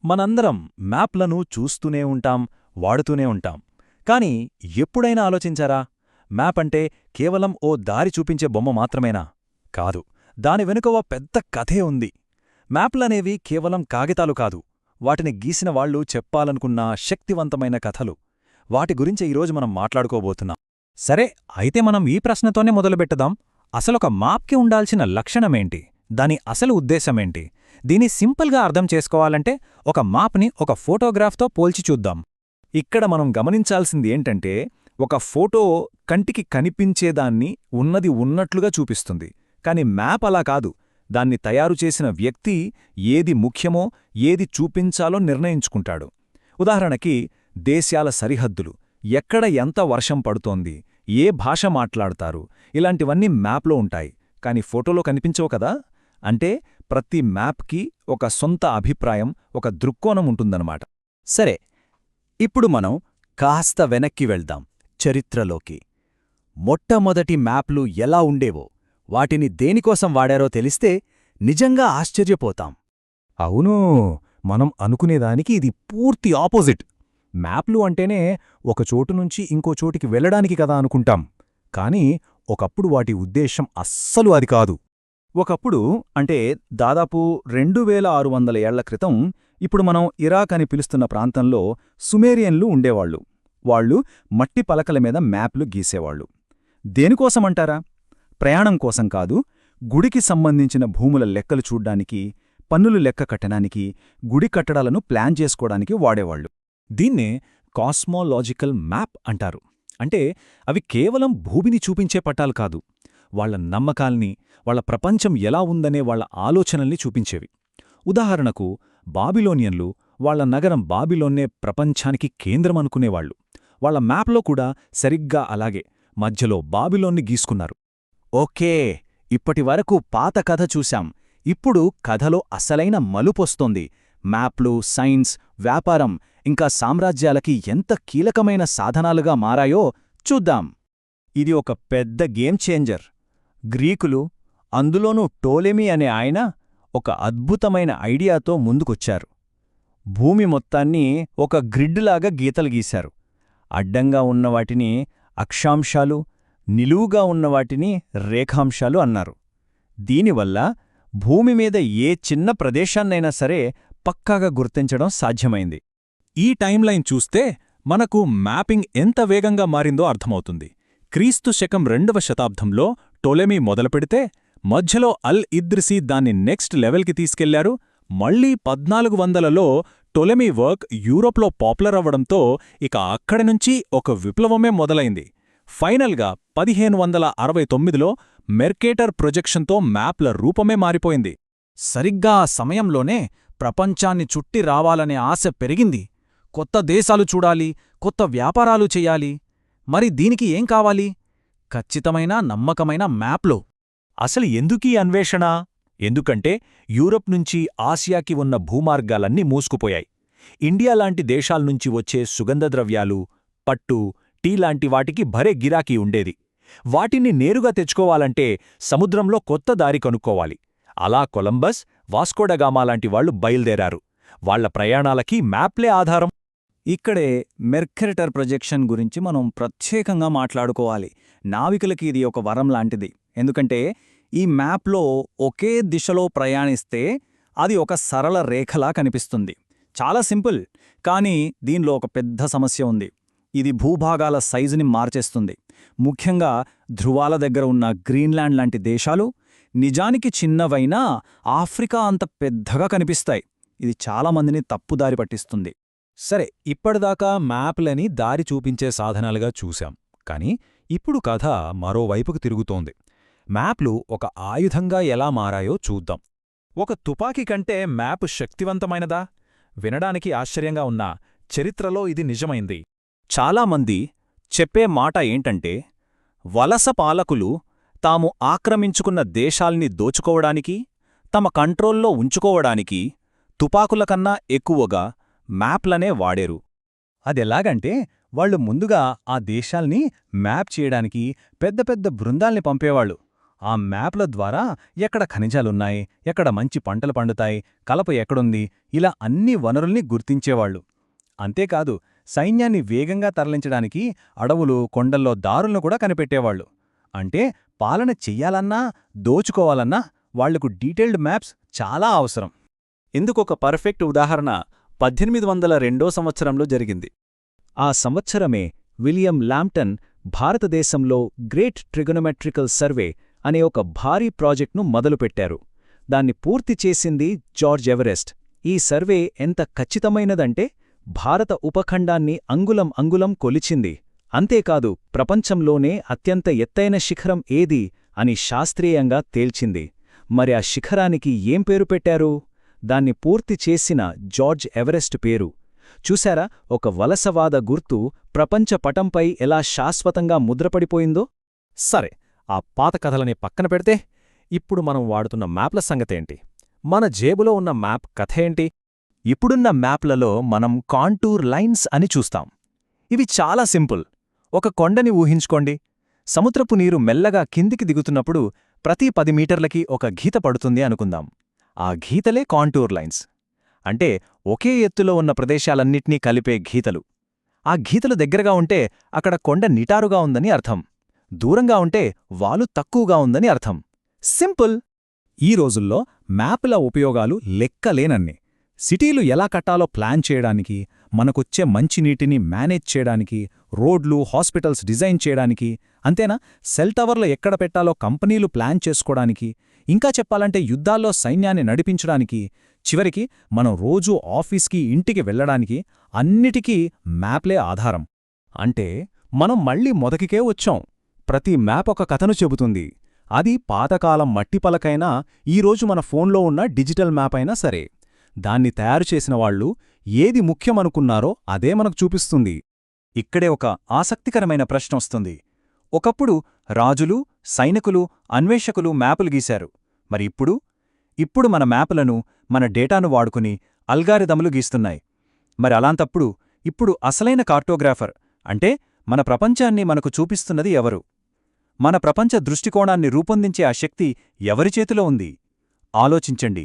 మనందరం మ్యాప్లను చూస్తూనే ఉంటాం, వాడుతూనే ఉంటాం. కాని ఎప్పుడైనా ఆలోచించారా? మ్యాప్ అంటే కేవలం ఓ దారి చూపించే బొమ్మ మాత్రమేనా? కాదు, దాని వెనుక ఓ పెద్ద కథే ఉంది. మ్యాప్లనేవి కేవలం కాగితాలు కాదు, వాటిని గీసిన వాళ్ళు చెప్పాలనుకున్న శక్తివంతమైన కథలు. వాటి గురించే ఈరోజు మనం మాట్లాడుకోబోతున్నాం. సరే, అయితే మనం ఈ ప్రశ్నతోనే మొదలుపెట్టదాం. అసలొక మ్యాప్కి ఉండాల్సిన లక్షణమేంటి? దాని అసలు ఉద్దేశమేంటి? దీన్ని సింపుల్గా అర్థం చేసుకోవాలంటే ఒక మ్యాప్ని ఒక ఫోటోగ్రాఫ్తో పోల్చి చూద్దాం. ఇక్కడ మనం గమనించాల్సింది ఏంటంటే, ఒక ఫోటో కంటికి కనిపించేదాన్ని ఉన్నది ఉన్నట్లుగా చూపిస్తుంది. కాని మ్యాప్ అలా కాదు. దాన్ని తయారుచేసిన వ్యక్తి ఏది ముఖ్యమో, ఏది చూపించాలో నిర్ణయించుకుంటాడు. ఉదాహరణకి, దేశాల సరిహద్దులు, ఎక్కడ ఎంత వర్షం పడుతోంది, ఏ భాష మాట్లాడతారు, ఇలాంటివన్నీ మ్యాప్లో ఉంటాయి. కాని ఫోటోలో కనిపించవు కదా. అంటే ప్రతి మ్యాప్కి ఒక సొంత అభిప్రాయం, ఒక దృక్కోణం ఉంటుందన్నమాట. సరే, ఇప్పుడు మనం కాస్త వెనక్కి వెళ్దాం, చరిత్రలోకి. మొట్టమొదటి మ్యాప్లు ఎలా ఉండేవో, వాటిని దేనికోసం వాడారో తెలిస్తే నిజంగా ఆశ్చర్యపోతాం. అవును, మనం అనుకునేదానికి ఇది పూర్తి ఆపోజిట్. మ్యాప్లు అంటేనే ఒక చోటు నుంచి ఇంకో చోటికి వెళ్ళడానికి కదా అనుకుంటాం. కాని ఒకప్పుడు వాటి ఉద్దేశం అస్సలు అది కాదు. ఒకప్పుడు, అంటే దాదాపు 2600 ఏళ్ల క్రితం, ఇప్పుడు మనం ఇరాక్ అని పిలుస్తున్న ప్రాంతంలో సుమేరియన్లు ఉండేవాళ్లు. వాళ్లు మట్టి పలకల మీద మ్యాప్లు గీసేవాళ్లు. దేనికోసమంటారా? ప్రయాణం కోసం కాదు, గుడికి సంబంధించిన భూముల లెక్కలు చూడ్డానికి, పన్నులు లెక్క కట్టడానికి, గుడి కట్టడాలను ప్లాన్ చేసుకోవడానికి వాడేవాళ్లు. దీన్నే కాస్మోలాజికల్ మ్యాప్ అంటారు. అంటే అవి కేవలం భూమిని చూపించే పటాలు కాదు, వాళ్ల నమ్మకాల్ని, వాళ్ల ప్రపంచం ఎలా ఉందనే వాళ్ల ఆలోచనల్ని చూపించేవి. ఉదాహరణకు, బాబిలోనియన్లు వాళ్ల నగరం బాబిలోన్నే ప్రపంచానికి కేంద్రమనుకునేవాళ్లు. వాళ్ల మ్యాప్లో కూడా సరిగ్గా అలాగే మధ్యలో బాబిలోన్ని గీసుకున్నారు. ఓకే, ఇప్పటివరకు పాత కథ చూశాం. ఇప్పుడు కథలో అసలైన మలుపొస్తోంది. మ్యాప్లు సైన్స్, వ్యాపారం, ఇంకా సామ్రాజ్యాలకి ఎంత కీలకమైన సాధనాలుగా మారాయో చూద్దాం. ఇది ఒక పెద్ద గేమ్ చేంజర్. గ్రీకులు, అందులోనూ టోలెమీ అనే ఆయన, ఒక అద్భుతమైన ఐడియాతో ముందుకొచ్చారు. భూమి మొత్తాన్ని ఒక గ్రిడ్లాగా గీతలు గీశారు. అడ్డంగా ఉన్నవాటిని అక్షాంశాలు, నిలువుగా ఉన్నవాటిని రేఖాంశాలు అన్నారు. దీనివల్ల భూమి మీద ఏ చిన్న ప్రదేశాన్నైనా సరే పక్కాగా గుర్తించడం సాధ్యమైంది. ఈ టైంలైన్ చూస్తే మనకు మ్యాపింగ్ ఎంత వేగంగా మారిందో అర్థమవుతుంది. క్రీస్తు శకం 2వ శతాబ్దంలో టోలెమీ మొదలుపెడితే, మధ్యలో అల్ ఇద్రిసీ దాన్ని నెక్స్ట్ లెవెల్కి తీసుకెళ్లారు. మళ్లీ 1400లో టోలెమీ వర్క్ యూరోప్లో పాపులర్ అవ్వడంతో ఇక అక్కడినుంచి ఒక విప్లవమే మొదలైంది. ఫైనల్గా 1569లో మెర్కేటర్ ప్రొజెక్షన్తో మ్యాప్ల రూపమే మారిపోయింది. సరిగ్గా ఆ సమయంలోనే ప్రపంచాన్ని చుట్టి రావాలనే ఆశ పెరిగింది. కొత్త దేశాలు చూడాలి, కొత్త వ్యాపారాలు చెయ్యాలి. మరి దీనికి ఏం కావాలి? ఖచ్చితమైన, నమ్మకమైన మ్యాప్లు. అసలు ఎందుకీ అన్వేషణ? ఎందుకంటే యూరప్ నుంచి ఆసియాకి ఉన్న భూమార్గాలన్నీ మూసుకుపోయాయి. ఇండియా లాంటి దేశాల్నుంచి వచ్చే సుగంధద్రవ్యాలు, పట్టు, టీ లాంటి వాటికి భరే గిరాకీ ఉండేది. వాటిని నేరుగా తెచ్చుకోవాలంటే సముద్రంలో కొత్త దారి కనుక్కోవాలి. అలా కొలంబస్, వాస్కోడగామా లాంటి వాళ్లు బయల్దేరారు. వాళ్ల ప్రయాణాలకి మ్యాప్లే ఆధారం. ఇక్కడే మెర్కేటర్ ప్రొజెక్షన్ గురించి మనం ప్రత్యేకంగా మాట్లాడుకోవాలి. నావికులకి ఇది ఒక వరం లాంటిది. ఎందుకంటే ఈ మ్యాప్లో ఒకే దిశలో ప్రయాణిస్తే అది ఒక సరళ రేఖలా కనిపిస్తుంది. చాలా సింపుల్. కానీ దీనిలో ఒక పెద్ద సమస్య ఉంది. ఇది భూభాగాల సైజుని మార్చేస్తుంది. ముఖ్యంగా ధృవాల దగ్గర ఉన్న గ్రీన్లాండ్ లాంటి దేశాలు నిజానికి చిన్నవైనా ఆఫ్రికా అంత పెద్దగా కనిపిస్తాయి. ఇది చాలామందిని తప్పుదారి పట్టిస్తుంది. సరే, ఇప్పటిదాకా మ్యాప్లని దారి చూపించే సాధనాలుగా చూశాం. కాని ఇప్పుడు కథ మరోవైపుకు తిరుగుతోంది. మ్యాప్లు ఒక ఆయుధంగా ఎలా మారాయో చూద్దాం. ఒక తుపాకీ కంటే మ్యాప్ శక్తివంతమైనదా? వినడానికి ఆశ్చర్యంగా ఉన్నా చరిత్రలో ఇది నిజమైంది. చాలామంది చెప్పే మాట ఏంటంటే, వలస పాలకులు తాము ఆక్రమించుకున్న దేశాల్ని దోచుకోవడానికి, తమ కంట్రోల్లో ఉంచుకోవడానికి తుపాకులకన్నా ఎక్కువగా మ్యాప్లనే వాడేరు. అదెలాగంటే, వాళ్లు ముందుగా ఆ దేశాల్ని మ్యాప్ చేయడానికి పెద్ద పెద్ద బృందాల్ని పంపేవాళ్లు. ఆ మ్యాప్ల ద్వారా ఎక్కడ ఖనిజాలున్నాయి, ఎక్కడ మంచి పంటలు పండుతాయి, కలప ఎక్కడుంది, ఇలా అన్ని వనరుల్ని గుర్తించేవాళ్లు. అంతేకాదు, సైన్యాన్ని వేగంగా తరలించడానికి అడవులు, కొండల్లో దారులను కూడా కనిపెట్టేవాళ్లు. అంటే పాలన చెయ్యాలన్నా, దోచుకోవాలన్నా వాళ్లకు డీటెయిల్డ్ మ్యాప్స్ చాలా అవసరం. ఇందుకొక పర్ఫెక్ట్ ఉదాహరణ 1802 సంవత్సరంలో జరిగింది. ఆ సంవత్సరమే విలియం లాంప్టన్ భారతదేశంలో గ్రేట్ ట్రిగోనోమెట్రికల్ సర్వే అనే ఒక భారీ ప్రాజెక్ట్ను మొదలుపెట్టారు. దాన్ని పూర్తి చేసింది జార్జ్ ఎవరెస్ట్. ఈ సర్వే ఎంత ఖచ్చితమైనదంటే భారత ఉపఖండాన్ని అంగుళం అంగుళం కొలిచింది. అంతేకాదు, ప్రపంచంలోనే అత్యంత ఎత్తైన శిఖరం ఏది అని శాస్త్రీయంగా తేల్చింది. మరి ఆ శిఖరానికి ఏం పేరు పెట్టారు? దాన్ని పూర్తి చేసిన జార్జ్ ఎవరెస్ట్ పేరు. చూశారా, ఒక వలసవాద గుర్తు ప్రపంచ పటంపై ఎలా శాశ్వతంగా ముద్రపడిపోయిందో? సరే, ఆ పాత కథలని పక్కన పెడితే ఇప్పుడు మనం వాడుతున్న మ్యాప్ల సంగతేంటి? మన జేబులో ఉన్న మ్యాప్ కథేంటి? ఇప్పుడున్న మ్యాప్లలో మనం కాంటూర్ లైన్స్ అని చూస్తాం. ఇవి చాలా సింపుల్. ఒక కొండని ఊహించుకోండి. సముద్రపు నీరు మెల్లగా కిందికి దిగుతున్నప్పుడు ప్రతి 10 మీటర్లకి ఒక గీత పడుతుంది అనుకుందాం. ఆ గీతలే కాంటూర్ లైన్స్. అంటే ఒకే ఎత్తులో ఉన్న ప్రదేశాలన్నిటినీ కలిపే గీతలు. ఆ గీతలు దగ్గరగా ఉంటే అక్కడ కొండ నిటారుగా ఉందని అర్థం. దూరంగా ఉంటే వాలు తక్కువగా ఉందని అర్థం. సింపుల్. ఈ రోజుల్లో మ్యాప్ల ఉపయోగాలు లెక్కలేనన్ని. సిటీలు ఎలా కట్టాలో ప్లాన్ చేయడానికి, మనకొచ్చే మంచినీటిని మేనేజ్ చేయడానికి, రోడ్లు, హాస్పిటల్స్ డిజైన్ చేయడానికి, అంతేనా, సెల్ టవర్లు ఎక్కడ పెట్టాలో కంపెనీలు ప్లాన్ చేసుకోవడానికి, ఇంకా చెప్పాలంటే యుద్ధాల్లో సైన్యాన్ని నడిపించడానికి, చివరికి మనం రోజూ ఆఫీస్కి, ఇంటికి వెళ్లడానికి అన్నిటికీ మ్యాప్లే ఆధారం. అంటే మనం మళ్ళీ మొదటికే వచ్చాం. ప్రతి మ్యాప్ ఒక కథను చెబుతుంది. అది పాతకాలం మట్టిపలకైనా, ఈరోజు మన ఫోన్లో ఉన్న డిజిటల్ మ్యాప్ అయినా సరే. దాన్ని తయారుచేసిన వాళ్ళు ఏది ముఖ్యమనుకున్నారో అదే మనకు చూపిస్తుంది. ఇక్కడే ఒక ఆసక్తికరమైన ప్రశ్న వస్తుంది. ఒకప్పుడు రాజులు, సైనికులు, అన్వేషకులు మ్యాపులు గీశారు. మరి ఇప్పుడు మన మ్యాపులను, మన డేటాను వాడుకుని అల్గారిథములు గీస్తున్నాయి. మరి అలాంటప్పుడు ఇప్పుడు అసలైన కార్టోగ్రాఫర్ అంటే మన ప్రపంచాన్ని మనకు చూపిస్తున్నది ఎవరు? మన ప్రపంచ దృష్టికోణాన్ని రూపొందించే ఆ శక్తి ఎవరి చేతిలో ఉంది? ఆలోచించండి.